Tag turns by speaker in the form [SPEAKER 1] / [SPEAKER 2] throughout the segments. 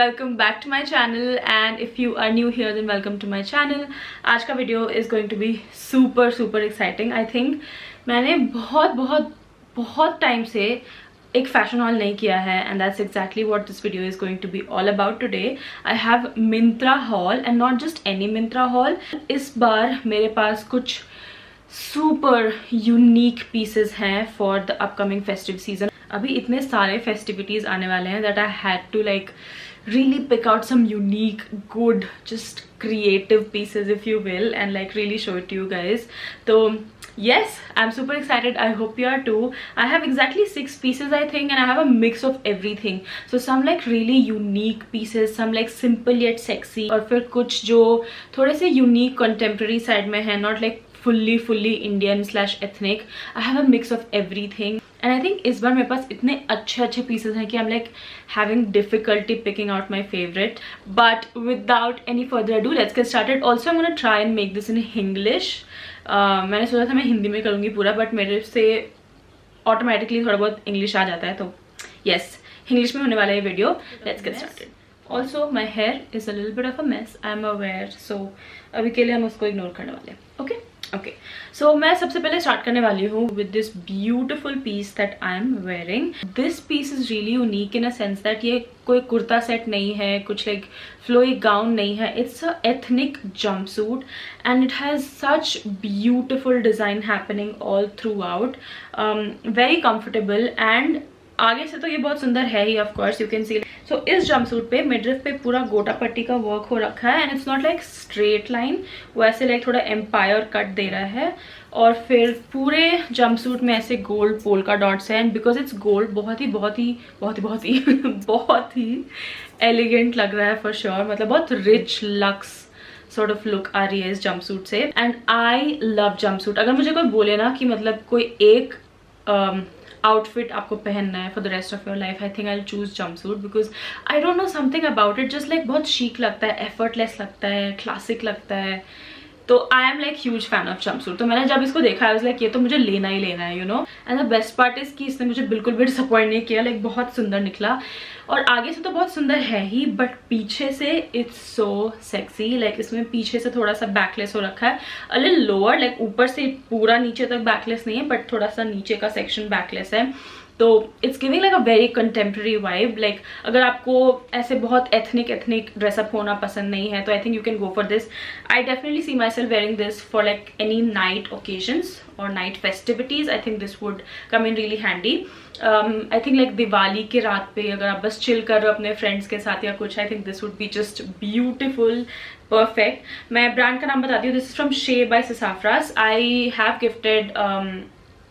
[SPEAKER 1] welcome back to my channel, and if you are new here then welcome to my channel. आज का video is going to be super exciting. I think मैंने बहुत time से एक fashion hall नहीं किया है, and that's exactly what this video is going to be all about today. I have Myntra haul and not just any Myntra haul. इस बार मेरे पास कुछ super unique pieces हैं for the upcoming festive season. अभी इतने सारे festivities आने वाले हैं that I had to like really pick out some unique, good, just creative pieces if you will, and like really show it to you guys. So yes, I'm super excited. I hope you are too. I have exactly 6 pieces I think, and I have a mix of everything. So some like really unique pieces, some like simple yet sexy, और फिर कुछ जो थोड़े से unique contemporary side में है, not like fully Indian / ethnic. I have a mix of everything. And I think इस बार मेरे पास इतने अच्छे pieces हैं कि I'm like having difficulty picking out my favorite. But without any further ado, let's get started. Also, I'm gonna try and make this in English. मैंने सोचा था मैं हिंदी में करूँगी पूरा, but मेरे से automatically थोड़ा बहुत English आ जाता है, तो yes, English में होने वाला है video. Let's get started. Also, my hair is a little bit of a mess. I'm aware. So अभी के लिए हम उसको ignore करने वाले हैं. Okay, so मैं सबसे पहले start करने वाली हूँ with this beautiful piece that I'm wearing. This piece is really unique in a sense that ये कोई कुर्ता सेट नहीं है, कुछ like flowy gown नहीं है. It's a ethnic jumpsuit and it has such beautiful design happening all throughout. Very comfortable and आगे से तो ये बहुत सुंदर है ही, of course you can see. So इस जंपसूट पे मिडरिफ पे पूरा गोटा पट्टी का वर्क हो रखा है, and it's not like straight line, वो ऐसे लाइक थोड़ा एम्पायर कट दे रहा है. और फिर पूरे जंपसूट में ऐसे गोल्ड पोल्का डॉट्स हैं, एंड बिकॉज इट्स गोल्ड बहुत ही एलिगेंट लग रहा है फॉर श्योर. मतलब बहुत rich lux sort of look आ रही है इस जंपसूट से, एंड आई लव जंपसूट. अगर मुझे कोई बोले ना कि मतलब कोई एक आउटफिट आपको पहनना है for the rest of your life, I think I will choose jumpsuit because I don't know something about it, just like बहुत शीक लगता है, एफर्टलेस लगता है, क्लासिक लगता है. तो आई am like huge fan of jumpsuit. तो मैंने जब इसको देखा, आई वाज लाइक ये तो मुझे लेना ही लेना है, you no. And the best part is कि इसने मुझे बिल्कुल भी डिसअपॉइंट नहीं किया, लाइक बहुत सुंदर निकला. और आगे से तो बहुत सुंदर है ही, बट पीछे से इट्स सो सेक्सी. लाइक इसमें पीछे से थोड़ा सा बैकलेस हो रखा है, अ लिटिल लोअर, लाइक ऊपर से पूरा नीचे तक बैकलेस नहीं है, बट थोड़ा सा नीचे का सेक्शन बैकलेस है. तो it's giving like a very contemporary vibe. Like अगर आपको ऐसे बहुत एथनिक ड्रेसअप होना पसंद नहीं है, तो I think you can go for this. I definitely see my self wearing this for like any night occasions और night festivities. I think this would come in really handy. I think like Diwali के रात पे अगर आप बस chill कर रहे हो अपने फ्रेंड्स के साथ या कुछ, I think this would be just beautiful, perfect. मैं ब्रांड का नाम बताती हूँ. This is from Shae by Sassafras. I have gifted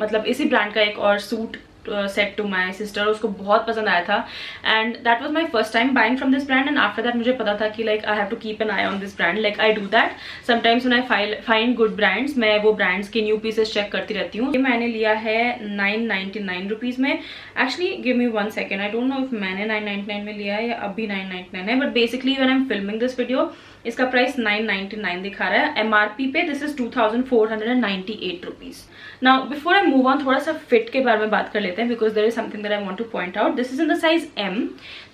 [SPEAKER 1] मतलब इसी ब्रांड का एक और suit set to my sister, उसको बहुत पसंद आया था, and that was my first time buying from this brand. And after that मुझे पता था कि like I have to keep an eye on this brand. Like I do that sometimes when I find good brands. मैं वो brands के new pieces check करती रहती हूँ. ये मैंने लिया है 999 रुपीज़ में. Actually give me 1 second, I don't know if मैंने 999 में लिया है या अभी 999 है, but basically when I am filming this video इसका प्राइस 999 दिखा रहा है. एमआरपी पे this is 2498 rupees. Now before I move on, थोड़ा सा फिट के बारे में बात कर लेते हैं, because there is something that I want to point out. This is in the size M.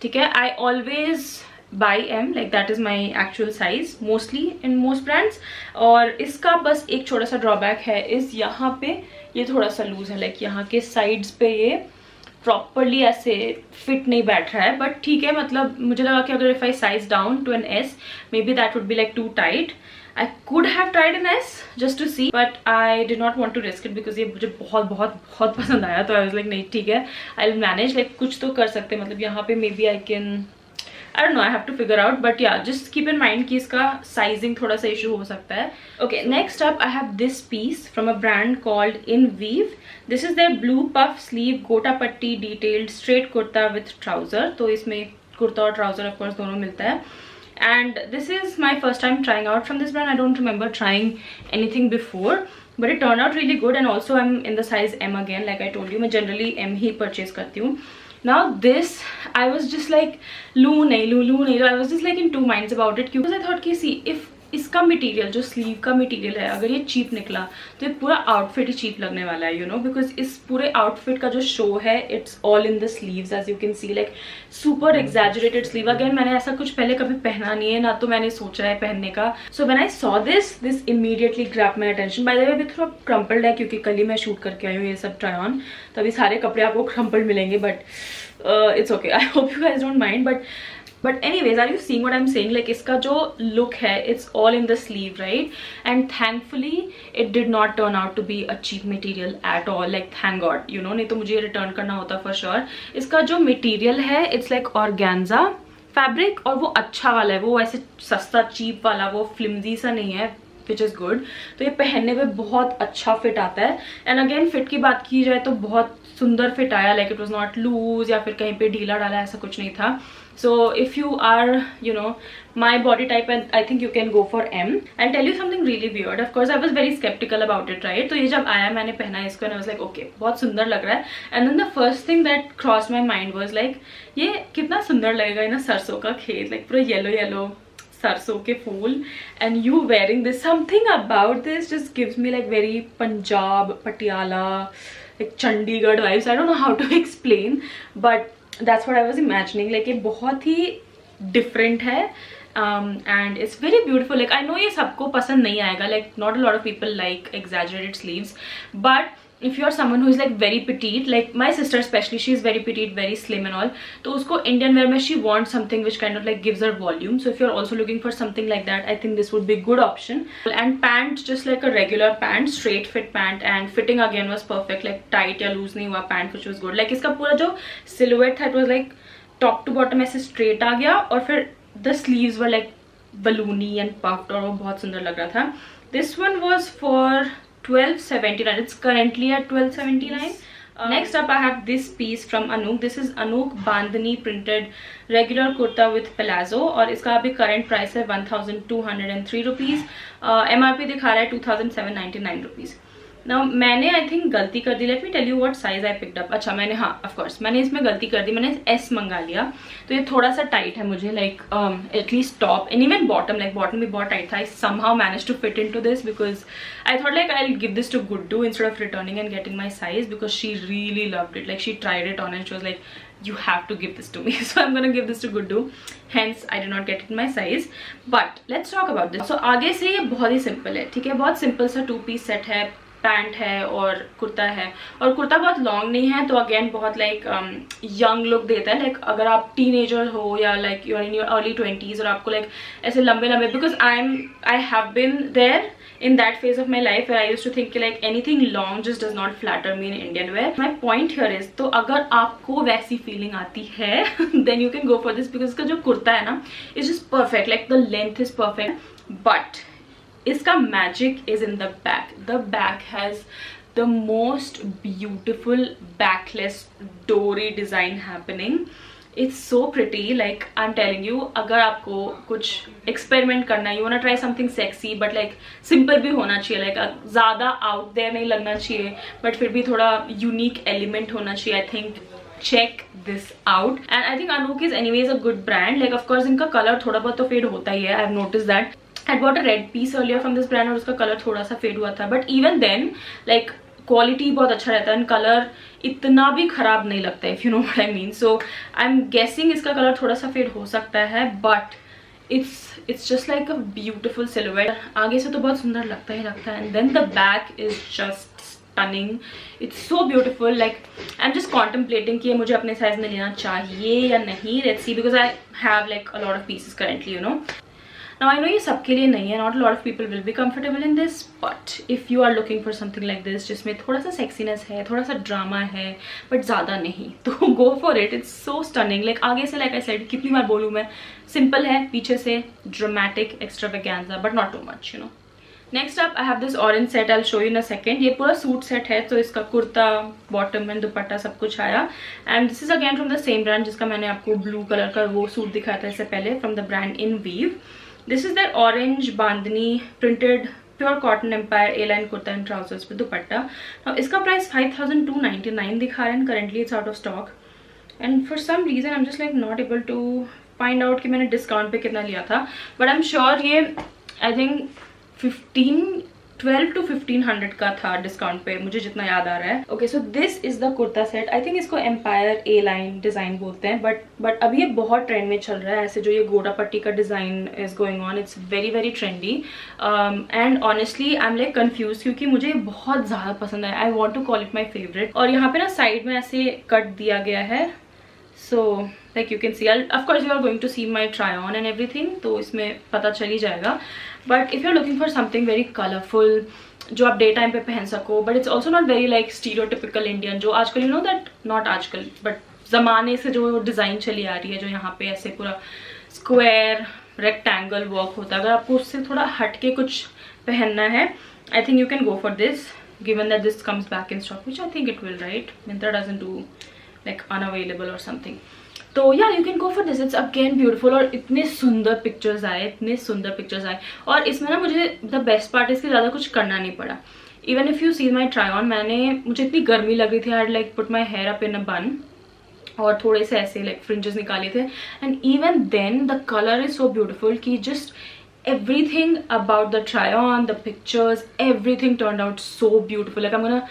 [SPEAKER 1] ठीक है, I always buy M, like that is my actual size mostly in most brands. और इसका बस एक छोटा सा ड्रॉबैक है, इस यहाँ पे ये थोड़ा सा लूज है, लाइक यहाँ के साइड्स पे ये प्रॉपरली ऐसे फिट नहीं बैठ रहा है. बट ठीक है, मतलब मुझे लगा कि अगर if I size down to an S, maybe that would be like too tight. I could have tried an S just to see, but I did not want to risk it because ये मुझे बहुत पसंद आया. तो I was like नहीं ठीक है, I'll manage, like कुछ तो कर सकते हैं. मतलब यहाँ पे maybe I can, I don't know, I have to figure out, but yeah, just keep in mind कि इसका sizing थोड़ा सा issue हो सकता है. Okay, next up I have this piece from a brand called Inweave. This is their blue puff sleeve gota patti detailed straight kurta with trouser. तो इसमें कुर्ता और ट्राउजर ऑफ कोर्स दोनों मिलता है. And this is my first time trying out from this brand. I don't remember trying anything before, but it turned out really good. And also I'm in the size M again, like I told you. मैं generally M ही purchase करती हूँ. Now this, I was just like लूँ नहीं. I was just like in two minds about it, because I thought कि see, if इसका material, जो sleeve का material है, अगर ये चीप निकला तो ये पूरा आउटफिट ही चीप लगने वाला है, यू नो, बिकॉज इस पूरे आउटफिट का जो शो है it's all in the sleeves, as you can see, like super exaggerated sleeve. Again मैंने ऐसा कुछ पहले कभी पहना नहीं है, ना तो मैंने सोचा है पहनने का। So when I saw this immediately grab my attention. By the way अभी थोड़ा क्रम्पल्ड है क्योंकि कल ही मैं शूट करके आई हूँ ये सब ट्राई ऑन, तो अभी सारे कपड़े आपको क्रम्पल्ड मिलेंगे, but it's okay, I hope you guys don't mind. But anyways, are you seeing what I'm saying? Like इसका जो look है it's all in the sleeve, right? And thankfully it did not turn out to be a cheap material at all, like thank God, you know, नहीं तो मुझे return करना होता for sure। इसका जो material है it's like organza fabric, और वो अच्छा वाला है, वो ऐसे सस्ता चीप वाला, वो flimsy सा नहीं है, विच इज़ गुड। तो ये पहनने में बहुत अच्छा फिट आता है। एंड अगेन फिट की बात की जाए तो बहुत सुंदर फिट आया, like it was not lose या फिर कहीं पे ढीला डाला, ऐसा कुछ नहीं था। So if you are you know my body type and I think you can go for M. And tell you something really weird, of course I was very sceptical about it, right? तो ये जब आया मैंने पहना इसको and I was like okay बहुत सुंदर लग रहा है। And then the first thing that cross my mind was like ये कितना सुंदर लगेगा ना सरसों का खेत, लाइक पूरा येलो येलो सरसों के फूल, and you wearing this, something about this just gives me like very Punjab Patiala like Chandigarh vibes. I don't know how to explain, but that's what I was imagining. Like ये बहुत ही different है, and it's very beautiful. Like I know ये सबको पसंद नहीं आएगा, like not a lot of people like exaggerated sleeves, but if you are someone who is like very petite, like my sister especially, she is very petite, very slim and all, तो उसको Indian wear में she wants something which kind of like gives her volume. So if you are also looking for something like that, I think this would be a good option. And pant just like a regular pant, straight fit pant, and fitting again was perfect, like tight या loose नहीं हुआ pant, which was good. Like इसका पूरा जो silhouette था it was like top to bottom ऐसे straight आ गया, और फिर the sleeves were like balloony and puffed, और वो बहुत सुंदर लग रहा था। This one was for $12.79. It's currently at $12.79. Next up I have this piece from Anouk. This is Anouk Bandhani printed regular kurta with palazzo, और इसका अभी current price है 1203 rupees। MRP दिखा रहा है 2799 rupees। Now मैंने आई थिंक गलती कर दी, let me tell you what size I picked up. अच्छा मैंने, हाँ ऑफ कोर्स मैंने इसमें गलती कर दी, मैंने एस मंगा लिया, तो ये थोड़ा सा टाइट है मुझे, like at least top and even bottom, like bottom भी बहुत टाइट था। I somehow manage to fit into this because I thought like I will give this to Guddu instead of returning and getting my size, because she really loved it, like she tried it on and she was like you have to give this to me, so I'm gonna give this to Guddu, hence I did not get it in my size। But let's talk about this। So आगे से ये बहुत ही simple है, ठीक है, बहुत simple सा 2-piece set है, पैंट है और कुर्ता है, और कुर्ता बहुत लॉन्ग नहीं है, तो अगेन बहुत लाइक यंग लुक देता है। लाइक अगर आप टीनेजर हो या like you are in your early 20s और आपको लाइक ऐसे लंबे लंबे, because I have been there in that phase of my life where I used to think like anything long just does not flatter me in Indian wear। My point here is, तो अगर आपको वैसी feeling आती है then you can go for this, because इसका जो कुर्ता है ना is just perfect, like the length is perfect, but इसका magic is in the back। The back has the most beautiful backless dory design happening। It's so pretty, like I'm telling you, अगर आपको कुछ experiment करना है, you wanna try something sexy but like simple भी होना चाहिए, like ज़्यादा out there नहीं लगना चाहिए but फिर भी थोड़ा unique element होना चाहिए, I think check this out। and I think Anouk is anyways a good brand, like of course इनका कलर थोड़ा बहुत तो फेड होता ही है, I've noticed that। I bought a red piece earlier from this brand और उसका colour थोड़ा सा फेड हुआ था, but even then like quality बहुत अच्छा रहता है, कलर इतना भी खराब नहीं लगता है, if you know what I mean. So I am guessing इसका कलर थोड़ा सा फेड हो सकता है, but it's just like a beautiful silhouette. आगे से तो बहुत सुंदर लगता ही लगता है, and then the back is just stunning, it's so beautiful. Like I am just contemplating कि ये मुझे अपने साइज में लेना चाहिए या नहीं, let's see, because I have like a lot of pieces currently, you know. Now I know ये सबके लिए नहीं है, not a lot of people will be comfortable in this, but if you are looking for something like this जिसमें थोड़ा सा sexiness है, थोड़ा सा drama है, but ज़्यादा नहीं, तो go for it। It's so stunning। like आगे से like I said कितनी बार बोलूँ मैं, simple है, पीछे से dramatic extravaganza but not too much, you know। Next up I have this orange set, I'll show you in a second। ये पूरा सूट सेट है, तो इसका कुर्ता, बॉटम एंड दुपट्टा सब कुछ आया, and this is again from the same brand जिसका मैंने आपको ब्लू कलर का वो सूट दिखाया था इससे पहले, from the brand in weave. This is their orange bandhani printed pure cotton empire A-line kurta and trousers with dupatta। Now इसका price 5299 दिखा रहा है, currently it's out of stock, and for some reason I'm just like not able to find out कि मैंने discount पे कितना लिया था, but I'm sure ये आई थिंक 12 to 1500 का था डिस्काउंट पे, मुझे जितना याद आ रहा है. Okay, so this is the kurta set. I think इसको एम्पायर ए लाइन डिजाइन बोलते हैं, बट अभी ये बहुत ट्रेंड में चल रहा है. ऐसे जो ये गोटा पट्टी का design is going on, it's very very trendy. And honestly I am like confuse, क्योंकि मुझे बहुत ज्यादा पसंद है. I want to call it my favourite. और यहाँ पे ना साइड में ऐसे कट दिया गया है. So like you can see, of course you are going to see my try on and everything, तो इसमें पता चल ही जाएगा. But if you're looking for something very colorful जो आप डे टाइम पे पहन सको, but it's also not very like stereotypical Indian, जो आजकल you know that, not आजकल but ज़माने से जो डिज़ाइन चली आ रही है, जो यहाँ पे ऐसे पूरा स्क्वायर रेक्टेंगल वर्क होता है. अगर आपको उससे थोड़ा हट के कुछ पहनना है, I think you can go for this, given that this comes back in stock, which I think it will, right? Myntra doesn't do like unavailable or something. तो yeah, you can go for this. It's again beautiful. और इतने सुंदर pictures आए, इतने सुंदर pictures आए. और इसमें ना मुझे द बेस्ट पार्ट इसके ज़्यादा कुछ करना नहीं पड़ा. Even if you see my try on, मुझे इतनी गर्मी लग रही थी, I like put my hair up in a bun और थोड़े से ऐसे लाइक फ्रिंजेस निकाले थे. And even then the colour is so beautiful कि just everything about the try on, the pictures, everything turned out so beautiful. Like I'm gonna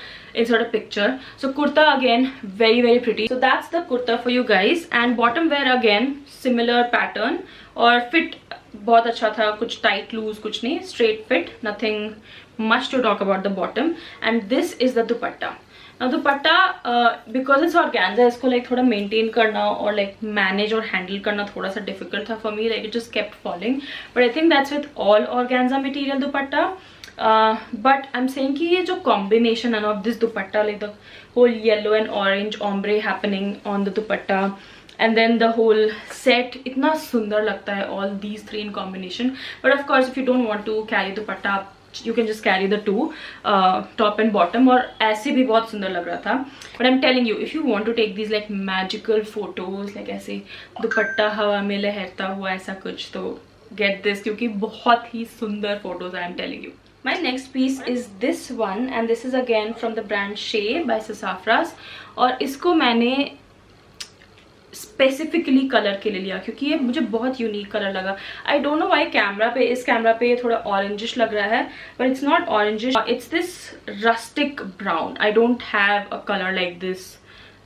[SPEAKER 1] insert a picture. So kurta again very very pretty. So that's the kurta for you guys. And bottom wear again similar pattern और fit बहुत अच्छा था. कुछ tight loose कुछ नहीं, straight fit, nothing much to talk about the bottom. And this is the dupatta. Now dupatta because it's organza, इसको like थोड़ा maintain करना और लाइक मैनेज और हैंडल करना थोड़ा सा डिफिकल्ट था for me. Like it just kept falling, but I think that's with all organza material dupatta. But I am saying कि ये जो कॉम्बिनेशन है of this dupatta, like the whole yellow and orange ombre happening on the dupatta and then the whole set, इतना सुंदर लगता है all these three in combination. But of course if you don't want to carry dupatta, you can just carry the two, top and bottom, और ऐसे भी बहुत सुंदर लग रहा था. But I'm telling you, if you want to take these like magical photos, like ऐसे दुपट्टा हवा में लहरता हुआ ऐसा कुछ, तो get this, क्योंकि बहुत ही सुंदर photos I am telling you. My next piece is this one, and this is again from the brand Shea by Sassafras. और इसको मैंने स्पेसिफिकली कलर के लिए लिया क्योंकि ये मुझे बहुत यूनिक कलर लगा. आई डोंट नो व्हाई कैमरा पे, इस कैमरा पे ये थोड़ा ऑरेंजिश लग रहा है, but it's not orangish, it's this rustic brown. I don't have a colour like this.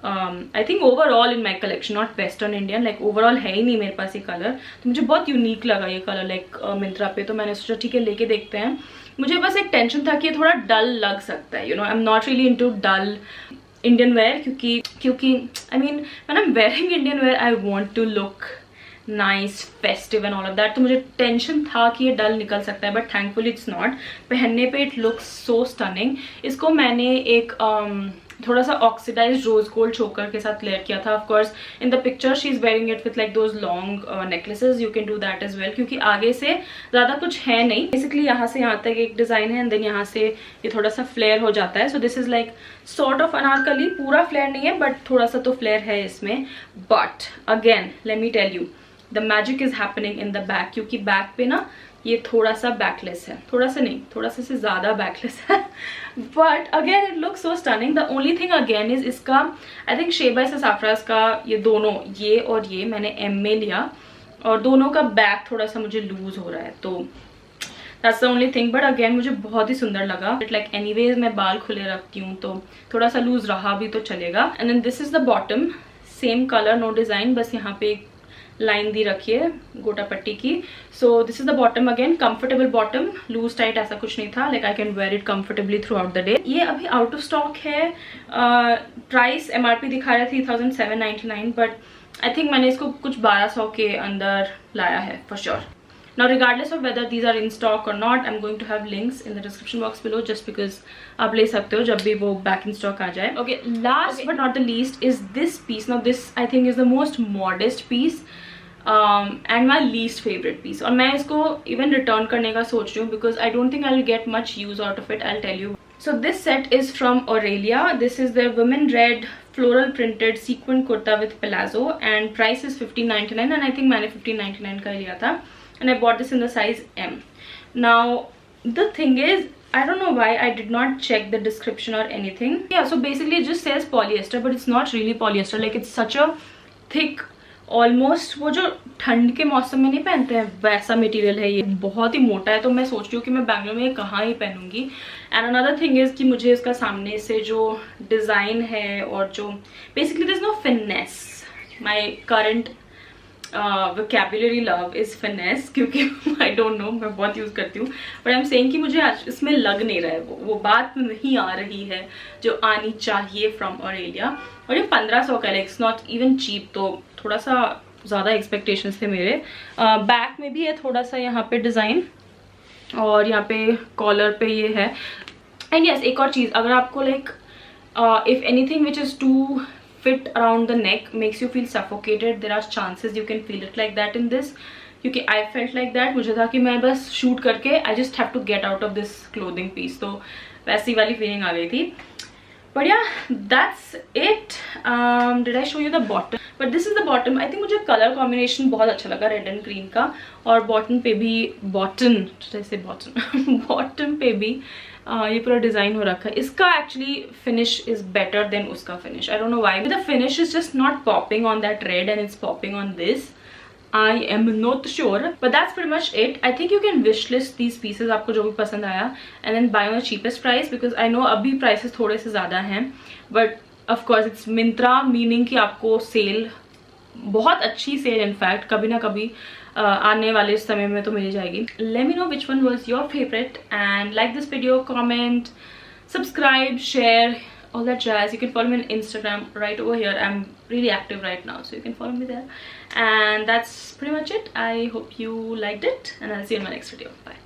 [SPEAKER 1] I think overall in my collection, not western Indian, like overall है ही नहीं मेरे पास ये कलर. तो मुझे बहुत यूनिक लगा ये कलर लाइक मिंत्रा पे, तो मैंने सोचा ठीक है लेके देखते हैं. मुझे बस एक टेंशन था कि ये थोड़ा डल लग सकता है. You know, I am not really into dull Indian wear, क्योंकि I mean when I'm wearing Indian wear I want to look nice, festive and all of that. तो मुझे टेंशन था कि ये डल निकल सकता है, बट थैंकफुली इट्स नॉट. पहनने पे इट लुक्स सो स्टनिंग. इसको मैंने एक थोड़ा सा ऑक्सीडाइज रोज गोल्ड चोकर के साथ लेयर किया था. Of course in the picture she is wearing it with like those long necklaces. You can do that as well, क्योंकि आगे से ज़्यादा कुछ है नहीं. बेसिकली यहाँ से यहाँ तक एक डिज़ाइन है एंड देन यहाँ से ये थोड़ा सा फ्लेयर हो जाता है. सो this is like sort of Anarkali. पूरा फ्लेयर नहीं है बट थोड़ा सा तो फ्लेयर है इसमें. But again let me tell you, the magic is happening in the back, क्योंकि बैक पे ना ये थोड़ा सा बैकलेस है, थोड़ा सा नहीं, थोड़ा सा से ज़्यादा बैकलेस है. But again it looks so stunning. The only thing again is इसका, आई थिंक शे बाय ससाफ्रास का ये दोनों, ये और ये मैंने एम में लिया, और दोनों का बैक थोड़ा सा मुझे लूज हो रहा है, तो that's the only thing. But again मुझे बहुत ही सुंदर लगा. इट लाइक एनीवेज मैं बाल खुले रखती हूँ तो थोड़ा सा लूज रहा भी तो चलेगा. And then this is the bottom, same colour, no design, बस यहाँ पे एक लाइन दी रखी है गोटा पट्टी की. So this is the bottom, again comfortable bottom, loose tight ऐसा कुछ नहीं था. Like I can wear it comfortably throughout the day. ये अभी आउट ऑफ स्टॉक है. प्राइस MRP दिखा रहा है 3799, बट आई थिंक मैंने इसको कुछ 1200 के अंदर लाया है for sure. Now regardless of whether these are in stock or not, I'm going to have links in the description box below, just because आप ले सकते हो जब भी वो back in stock आ जाए. Okay, last but not the least is this piece. Now this I think is the most modest piece and my least favorite piece. और मैं इसको even return करने का सोच रही हूँ because I don't think I'll get much use out of it. I'll tell you. So this set is from Aurelia. This is their women red floral printed sequin kurta with palazzo and price is 1599 and I think मैंने 1599 का लिया था. And I bought this in the size M. Now the thing is, I don't know why I did not check the description or anything. Yeah, so basically it just says polyester, but it's not really polyester. Like it's such a thick almost वो जो ठंड के मौसम में नहीं पहनते हैं वैसा मटेरियल है ये, बहुत ही मोटा है। तो मैं सोच रही हूँ कि मैं बैंगलोर में कहाँ ही पहनूंगी। एंड अनदर थिंग इज कि मुझे इसका सामने से जो डिज़ाइन है और जो basically there is no finesse, my current vocabulary love is finesse, क्योंकि आई डोंट नो मैं बहुत यूज़ करती हूँ, बट आई एम सेइंग कि मुझे आज इसमें लग नहीं रहा है, वो बात नहीं आ रही है जो आनी चाहिए फ्रॉम ऑरेलिया। और ये 1500 का है, इट्स नॉट इवन चीप, तो थोड़ा सा ज़्यादा एक्सपेक्टेशंस थे मेरे। बैक में भी है थोड़ा सा यहाँ पे डिज़ाइन, और यहाँ पे कॉलर पे ये है। एंड यस, एक और चीज़, अगर आपको like if anything which is too fit around the neck makes you feel suffocated, there are chances you can feel it like that in this, क्योंकि I felt like that। मुझे था कि मैं बस शूट करके I just have to get out of this clothing piece, तो वैसी वाली फीलिंग आ गई थी। But yeah, that's it. Did I show you the bottom? But this is the bottom. I think मुझे कलर कॉम्बिनेशन बहुत अच्छा लगा रेड एंड ग्रीन का, और बॉटम पे भी बॉटम पे भी ये पूरा डिजाइन हो रखा है। इसका actually finish is better than उसका finish, I don't know why, the finish is just not popping on that red and it's popping on this, I am not sure, but that's pretty much it. I think you can wish list these pieces, आपको जो भी पसंद आया, and then buy on the cheapest price, because I know अभी prices थोड़े से ज़्यादा हैं, but of course it's Myntra, meaning कि आपको सेल, बहुत अच्छी सेल इनफैक्ट कभी ना कभी आने वाले समय में तो मिल जाएगी। Let me know which one was your favourite, and like this video, comment, subscribe, share, all that jazz. You can follow me on Instagram right over here. I'm really active right now, so you can follow me there. And that's pretty much it. I hope you liked it, and I'll see you in my next video. Bye.